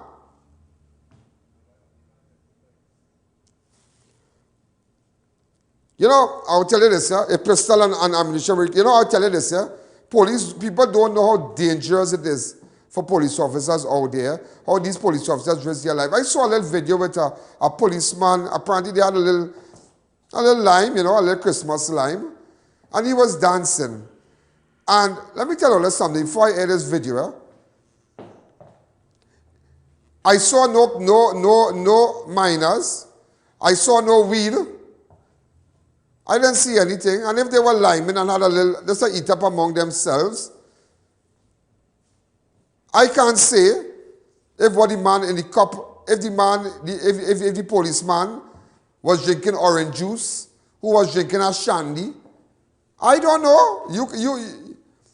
You know, I'll tell you this, yeah? A pistol and ammunition. You know, I'll tell you this, yeah? Police, people don't know how dangerous it is for police officers out there, how these police officers risk their life. I saw a little video with a policeman. Apparently they had a little lime, you know, a little Christmas lime, and he was dancing. And let me tell you something before I air this video. I saw no minors. I saw no weed. I didn't see anything. And if they were liming and had a little, just a eat up among themselves, I can't say if what the man in the cup, if the policeman was drinking orange juice, who was drinking a shandy. I don't know.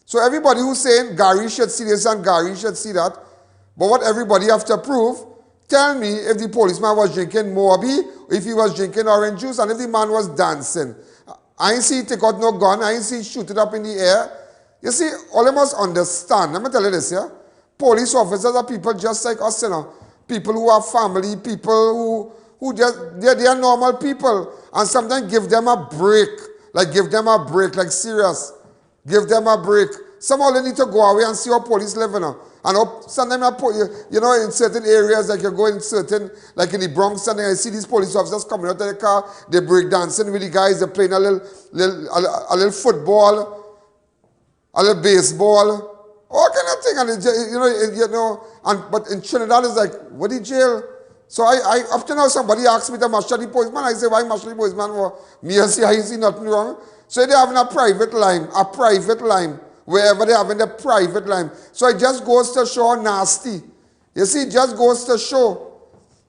So everybody who's saying Gary should see this and Gary should see that, but what everybody have to prove, tell me if the policeman was drinking Moby, if he was drinking orange juice, and if the man was dancing. I ain't see he take out no gun, I ain't see he shoot it up in the air. You see, all of us understand. Let me tell you this, yeah? Police officers are people just like us, you know. People who have family, people who just, they are normal people. And sometimes give them a break. Like serious. Give them a break. Somehow they need to go away and see how police live, you know. And sometimes, you know, in certain areas, like you go in certain, like in the Bronx, and I see these police officers coming out of the car, they break dancing with the guys, they're playing a little football, a little baseball, all kind of thing. And but in Trinidad, it's like, what the jail? So I up to now, somebody asked me to marshal the policeman. I say, why marshal the policeman? For me, I see nothing wrong. So they're having a private line. Wherever they're having a private line. So it just goes to show how nasty. You see, it just goes to show.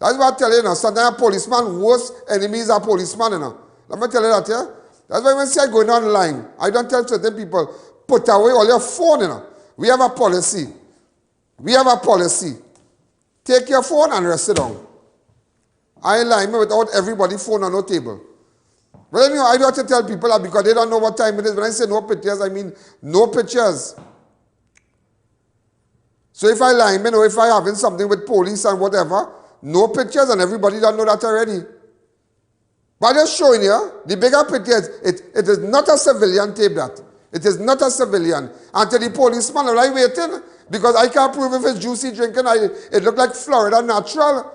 That's what I tell you, you know. Sometimes a policeman, worst enemies are policemen, you know. Let me tell you that, yeah? That's why when I say going online, I don't tell certain people, put away all your phone, you know. We have a policy. Take your phone and rest it down. I ain't lying without everybody phone on no table. Well, you know, I don't have to tell people that because they don't know what time it is. When I say no pictures, I mean no pictures. So if I lie, you know, if I having something with police and whatever, no pictures, and everybody don't know that already. But I'm just showing you, the bigger pictures, it is not a civilian tape that. It is not a civilian. Until the policeman are like waiting, because I can't prove if it's juicy drinking, it look like Florida natural.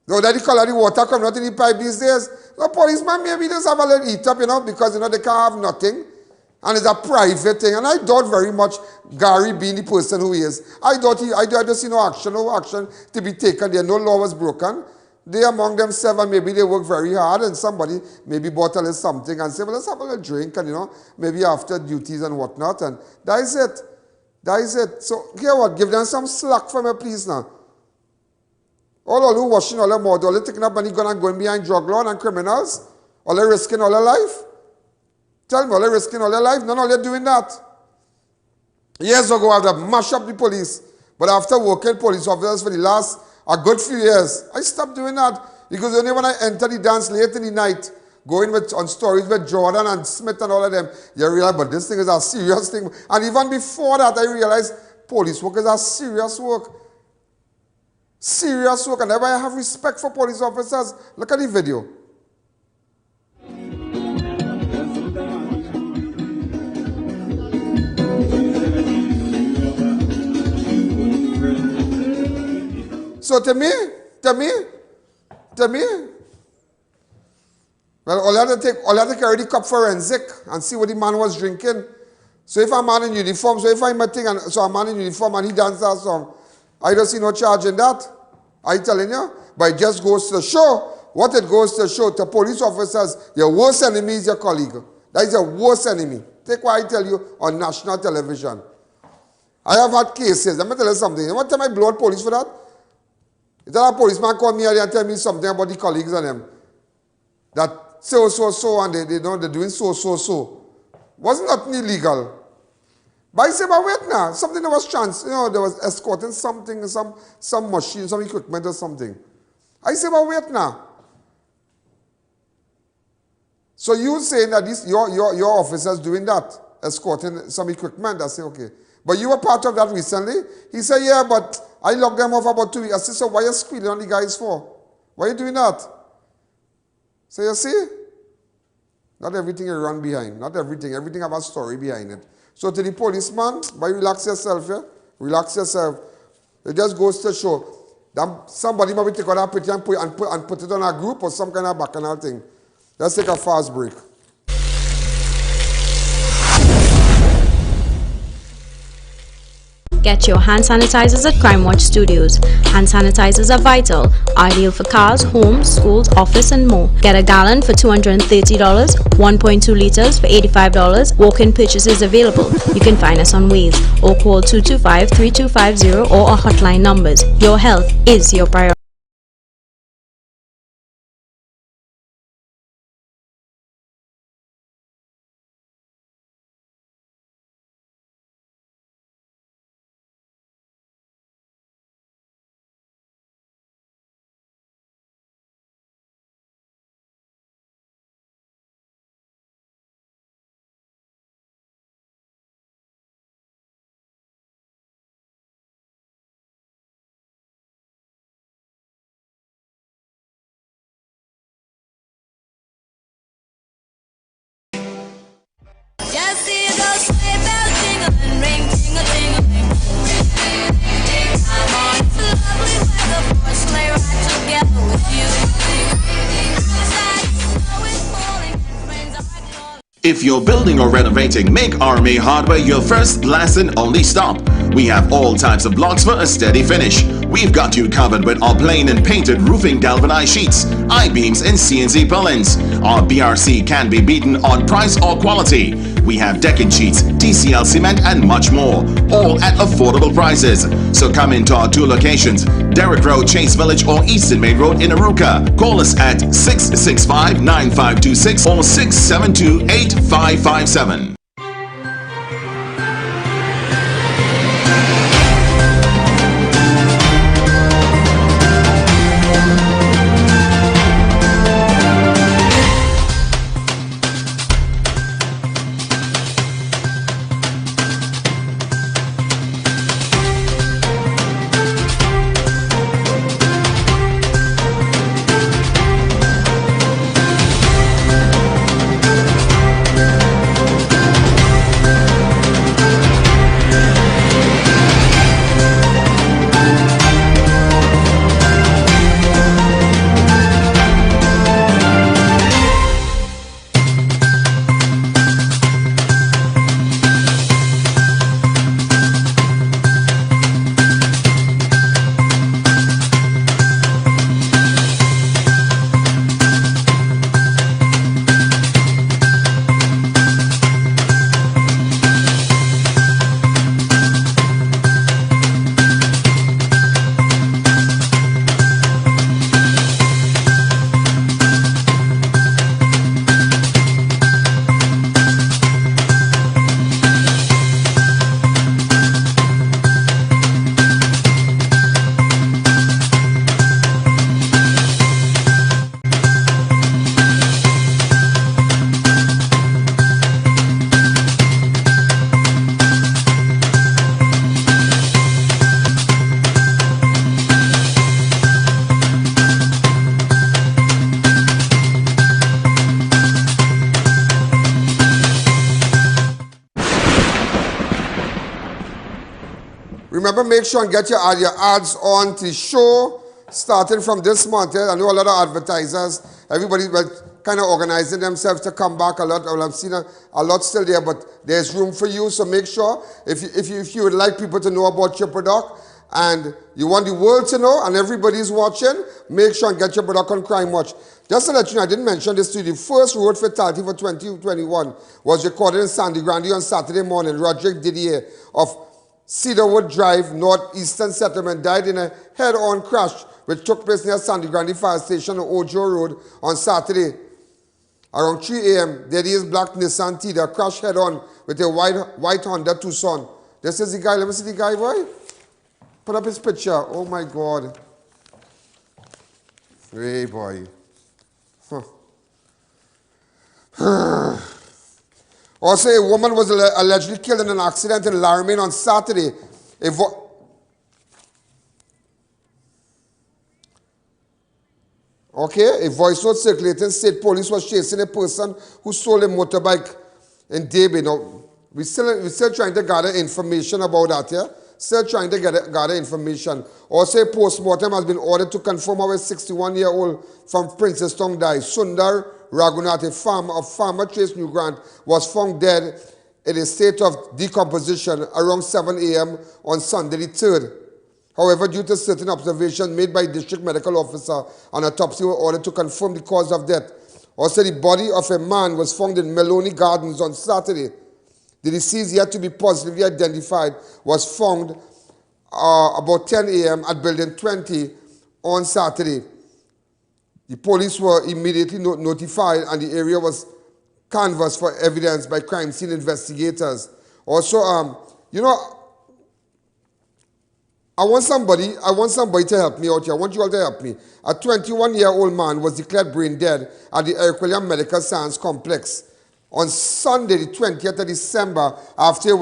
No, that the color of the water coming out in the pipe these days. The policeman maybe just have a little eat up, you know, because, you know, they can't have nothing. And it's a private thing. And I doubt very much Gary being the person who he is. I don't see no action to be taken there. No law was broken. They among themselves, and maybe they work very hard, and somebody maybe bought a little something and say, well, let's have a little drink, and, you know, maybe after duties and whatnot, and that is it. That is it. So, hear what? Give them some slack for me, please, now. All who washing all their mouth, all they taking up money gun and going behind drug law and criminals, all they risking all their life. Tell me, all they risking all their life? None of them doing that. Years ago, I would have mashed up the police, but after working police officers for the last a good few years, I stopped doing that because only when I enter the dance late in the night, going on stories with Jordan and Smith and all of them, you realize, but this thing is a serious thing. And even before that, I realized police work is a serious work. Serious work, and ever I have respect for police officers. Look at the video. So to me, well, all I have to carry the cup forensic and see what the man was drinking. So if a man in uniform, so if I'm a thing, and so a man in uniform and he dances that song, I don't see no charge in that. I telling you, but it just goes to show what it goes to show to police officers. Your worst enemy is your colleague. That is your worst enemy. Take what I tell you on national television. I have had cases. Let me tell you something. One time I blow out police for that. Is that a policeman call me and tell me something about the colleagues and them? That so, and they know they're doing so. Wasn't nothing illegal. But I say, but wait now, something that was there was escorting something, some machine, some equipment or something. I say, but wait now. So you saying that your officers doing that, escorting some equipment? I say, okay. But you were part of that recently? He said, yeah, but I locked them off about 2 weeks. I said, so why are you squealing on the guys for? Why are you doing that? So you see? Not everything you run behind. Not everything. Everything have a story behind it. So to the policeman, but relax yourself, yeah? Relax yourself. It just goes to show that somebody might take out that picture and put it on a group or some kind of bacchanal thing. Let's take a fast break. Get your hand sanitizers at Crime Watch Studios. Hand sanitizers are vital, ideal for cars, homes, schools, office and more. Get a gallon for $230, 1.2 liters for $85. Walk-in purchases available. You can find us on Waze or call 225-3250 or our hotline numbers. Your health is your priority. Just see those sleigh bells jingling, ring, ting-a-ting-a-ling. I'm on it's lovely weather for a sleigh ride together with you. Outside, snow is falling and friends are calling. If you're building or renovating, make Army Hardware your first, last and only stop. We have all types of blocks for a steady finish. We've got you covered with our plain and painted roofing galvanized sheets, I-beams and CNC purlins. Our BRC can be beaten on price or quality. We have decking sheets, TCL cement and much more, all at affordable prices. So come into our two locations, Derrick Road, Chase Village or Eastern Main Road in Arouca. Call us at 665-9526 or 672-8557. Remember, make sure and get your ads on to the show starting from this month. I know a lot of advertisers, everybody kind of organizing themselves to come back a lot. Well, I'm seeing a lot still there, but there's room for you. So make sure, if you would like people to know about your product and you want the world to know and everybody's watching, make sure and get your product on Crime Watch. Just to let you know, I didn't mention this to you. The first road fatality for 2021 was recorded in Sandy Grande on Saturday morning. Roderick Didier of Cedarwood Drive, Northeastern Settlement, died in a head-on crash which took place near Sandy Grande Fire Station on Ojo Road on Saturday. Around 3 a.m., Didier's black Nissan Tiida crashed head-on with a white Honda Tucson. This is the guy. Let me see the guy, boy. Put up his picture. Oh, my God. Hey, boy. Huh. Also, a woman was allegedly killed in an accident in Laramie on Saturday. A voice note circulating said police was chasing a person who stole a motorbike in Debe. Now, we're still trying to gather information about that, yeah? Still trying to gather information. Also, a post-mortem has been ordered to confirm how a 61-year-old from Princestown died. Sundar Raghunath, a farmer Trace New Grant, was found dead in a state of decomposition around 7 a.m. on Sunday the 3rd. However, due to certain observations made by District Medical Officer, an autopsy was ordered to confirm the cause of death. Also, the body of a man was found in Meloni Gardens on Saturday. The deceased, yet to be positively identified, was found about 10 a.m. at Building 20 on Saturday. The police were immediately notified and the area was canvassed for evidence by crime scene investigators. Also, you know, I want somebody to help me out here. I want you all to help me. A 21-year-old man was declared brain dead at the Eric William Medical Science Complex on Sunday, the 20th of December. After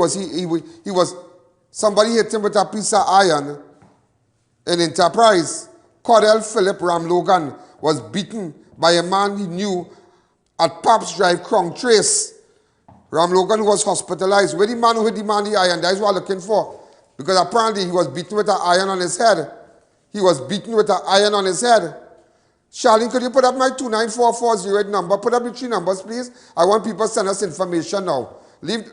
somebody hit him with a piece of iron in Enterprise. Cordell Philip Ram Logan was beaten by a man he knew at Paps Drive, Crown Trace. Ram Logan was hospitalized. Where the man who hit the man the iron, that's what I'm looking for. Because apparently he was beaten with an iron on his head. He was beaten with an iron on his head. Charlene, could you put up my 29440 number? Put up the 3 numbers, please. I want people to send us information now. Leave.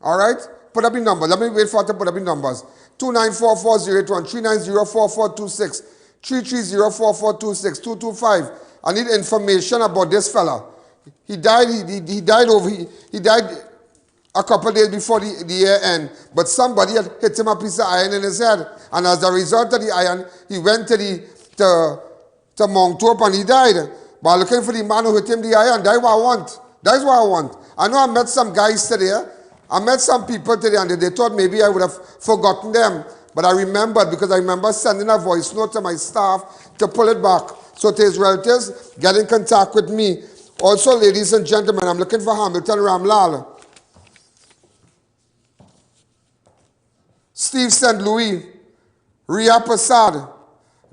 All right? Put up the number. Let me wait for it to put up the numbers. 2944081, 3904426, 3304426, 225. I need information about this fella. He died a couple of days before the year end, but somebody had hit him a piece of iron in his head, and as a result of the iron, he went to Mount Hope and he died. But I'm looking for the man who hit him the iron. That's what I want. That's what I want. I know I met some guys today. I met some people today, and they thought maybe I would have forgotten them, but I remembered because I remember sending a voice note to my staff to pull it back. So to his relatives, get in contact with me. Also, ladies and gentlemen, I'm looking for Hamilton Ramlal, Steve St. Louis, Ria Prasad,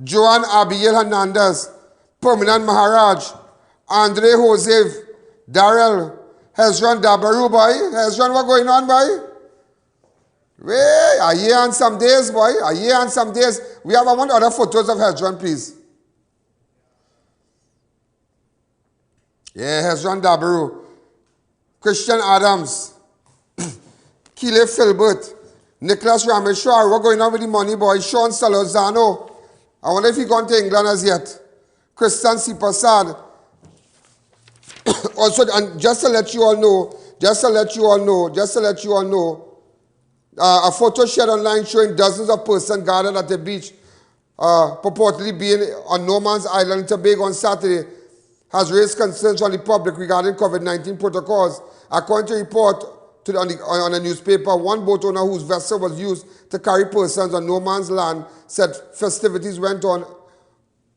Joan Abiel Hernandez, Permanent Maharaj, Andre Joseph, Darrell, Hezron Dabaru, boy. Hezron, what going on, boy? Wait, a year and some days, boy. A year and some days. I want other photos of Hezron, please. Yeah, Hezron Dabaru. Christian Adams. Kile Filbert. Nicholas Rameshwar. What going on with the money, boy? Sean Salozano. I wonder if he gone to England as yet. Christian Sipasad. Also, and just to let you all know, a photo shared online showing dozens of persons gathered at the beach, purportedly being on No Man's Island in Tobago on Saturday, has raised concerns from the public regarding COVID-19 protocols. According to a report on a newspaper, one boat owner whose vessel was used to carry persons on no man's land said festivities went on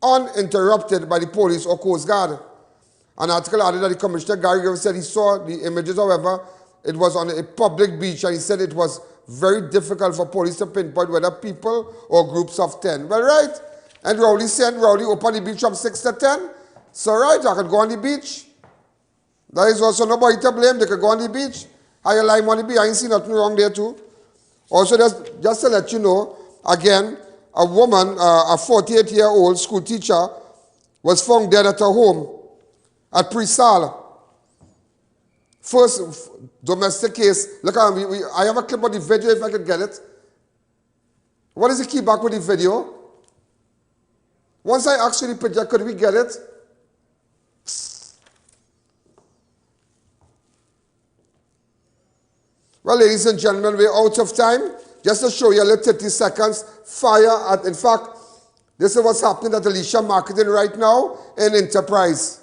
uninterrupted by the police or Coast Guard. An article added that the Commissioner Gary Griffith said he saw the images, however, it was on a public beach, and he said it was very difficult for police to pinpoint whether people or groups of 10. Well, right. And Rowley said Rowley opened the beach from 6 to 10. So, right, I could go on the beach. There is also nobody to blame. They could go on the beach. Higher line on the beach. I ain't seen nothing wrong there too. Also, just to let you know, again, a woman, a 48-year-old school teacher, was found dead at her home at PREYSAL. First domestic case. Look at me. I have a clip of the video if I could get it. What is the key back with the video? Once I actually project, could we get it? Well, ladies and gentlemen, we're out of time. Just to show you a little 30 seconds, fire at, in fact, this is what's happening at ALISHA Marketing right now in Enterprise.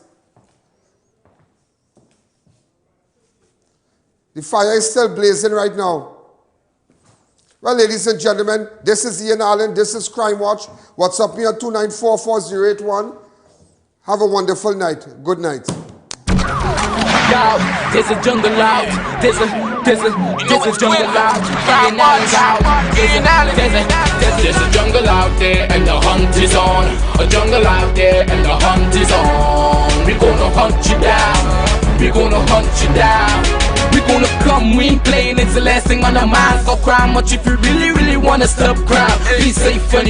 The fire is still blazing right now. Well, ladies and gentlemen, this is Ian Allen, this is Crime Watch. WhatsApp me at 2944081. Have a wonderful night. Good night. Yo, there's a jungle out. There's a jungle out. There's a jungle out there and the hunt is on. A jungle out there and the hunt is on. We gonna hunt you down. We gonna hunt you down. We gonna come, we ain't playing, it's the last thing on our minds. Go crime much if you really wanna stop crime. Be safe, funny.